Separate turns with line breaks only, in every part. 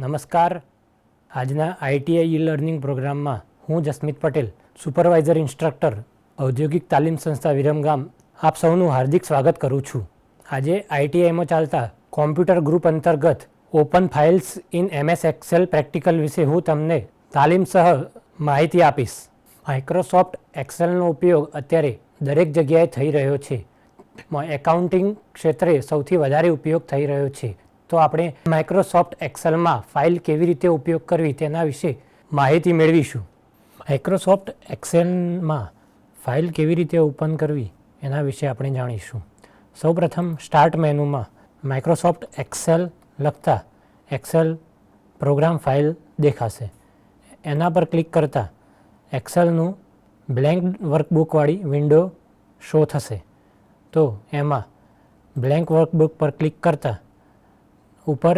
નમસ્કાર. આજના ITI e learning પ્રોગ્રામમાં હું જસ્મિત પટેલ, સુપરવાઇઝર ઇન્સ્ટ્રક્ટર, ઔદ્યોગિક તાલીમ સંસ્થા વિરમગામ, આપ સૌનું હાર્દિક સ્વાગત કરું છું. આજે આઈટીઆઈમાં ચાલતા કોમ્પ્યુટર ગ્રુપ અંતર્ગત open files in MS excel practical વિશે હું તમને તાલીમ સહ માહિતી આપીશ. માઇક્રોસોફ્ટ એક્સેલનો ઉપયોગ અત્યારે દરેક જગ્યાએ થઈ રહ્યો છે. એકાઉન્ટિંગ ક્ષેત્રે સૌથી વધારે ઉપયોગ થઈ રહ્યો છે. તો આપણે માઇક્રોસોફ્ટ એક્સેલમાં ફાઇલ કેવી રીતે ઉપયોગ કરવી તેના વિશે માહિતી મેળવીશું. માઇક્રોસોફ્ટ એક્સેલમાં ફાઇલ કેવી રીતે ઓપન કરવી એના વિશે આપણે જાણીશું. સૌપ્રથમ સ્ટાર્ટ મેનુમાં માઇક્રોસોફ્ટ એક્સેલ લખતા એક્સેલ પ્રોગ્રામ ફાઇલ દેખાશે. એના પર ક્લિક કરતાં એક્સેલનું બ્લેન્ક વર્કબુકવાળી વિન્ડો શો થશે. તો એમાં બ્લેન્ક વર્કબુક પર ક્લિક કરતાં ઉપર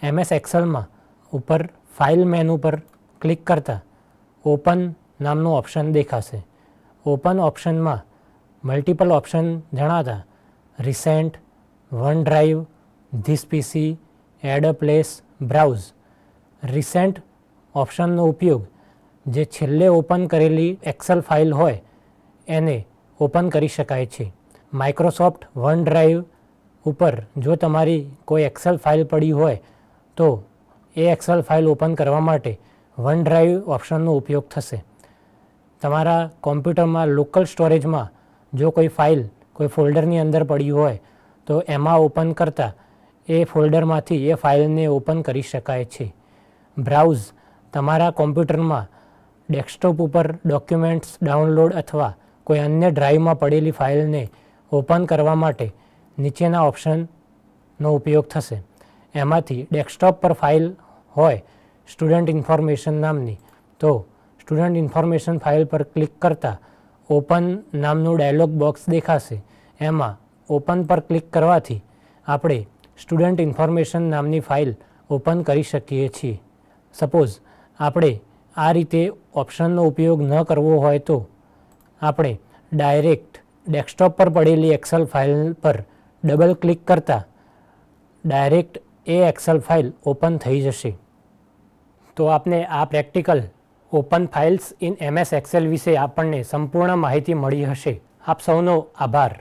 MS એક્સેલમાં ઉપર ફાઇલ મેનુ પર ક્લિક કરતાં ઓપન નામનું ઓપ્શન દેખાશે. ઓપન ઓપ્શનમાં મલ્ટિપલ ઓપ્શન જણાતા recent, one drive, this PC, add a place, browse. Recent ઓપ્શનનો ઉપયોગ જે છેલ્લે ઓપન કરેલી એક્સેલ ફાઇલ હોય એને ઓપન કરી શકાય છે. માઇક્રોસોફ્ટ વન ડ્રાઈવ ઉપર જો તમારી કોઈ એક્સેલ ફાઇલ પડી હોય તો એ એક્સેલ ફાઇલ ઓપન કરવા માટે વન ડ્રાઈવ ઓપ્શનનો ઉપયોગ થશે. તમારા કોમ્પ્યુટરમાં લોકલ સ્ટોરેજમાં જો કોઈ ફાઇલ કોઈ ફોલ્ડરની અંદર પડી હોય તો એમાં ઓપન કરતાં એ ફોલ્ડરમાંથી એ ફાઇલને ઓપન કરી શકાય છે. બ્રાઉઝ તમારા કોમ્પ્યુટરમાં ડેસ્કટોપ ઉપર ડોક્યુમેન્ટ્સ ડાઉનલોડ અથવા કોઈ અન્ય ડ્રાઈવમાં પડેલી ફાઇલને ઓપન કરવા માટે નીચેના ઓપ્શનનો ઉપયોગ થશે. એમાંથી ડેસ્કટોપ પર ફાઇલ હોય સ્ટુડન્ટ ઇન્ફોર્મેશન નામની તો સ્ટુડન્ટ ઇન્ફોર્મેશન ફાઇલ પર ક્લિક કરતાં ઓપન નામનું ડાયલોગ બોક્સ દેખાશે. એમાં ઓપન પર ક્લિક કરવાથી આપણે સ્ટુડન્ટ ઇન્ફોર્મેશન નામની ફાઇલ ઓપન કરી શકીએ છીએ. સપોઝ આપણે આ રીતે ઓપ્શનનો ઉપયોગ ન કરવો હોય તો આપણે ડાયરેક્ટ ડેસ્કટોપ પર પડેલી એક્સેલ ફાઇલ પર ડબલ ક્લિક કરતાં ડાયરેક્ટ એ એક્સેલ ફાઇલ ઓપન થઈ જશે. તો આપને આ practical open files in MS excel વિશે આપણને સંપૂર્ણ માહિતી મળી હશે. આપ સૌનો આભાર.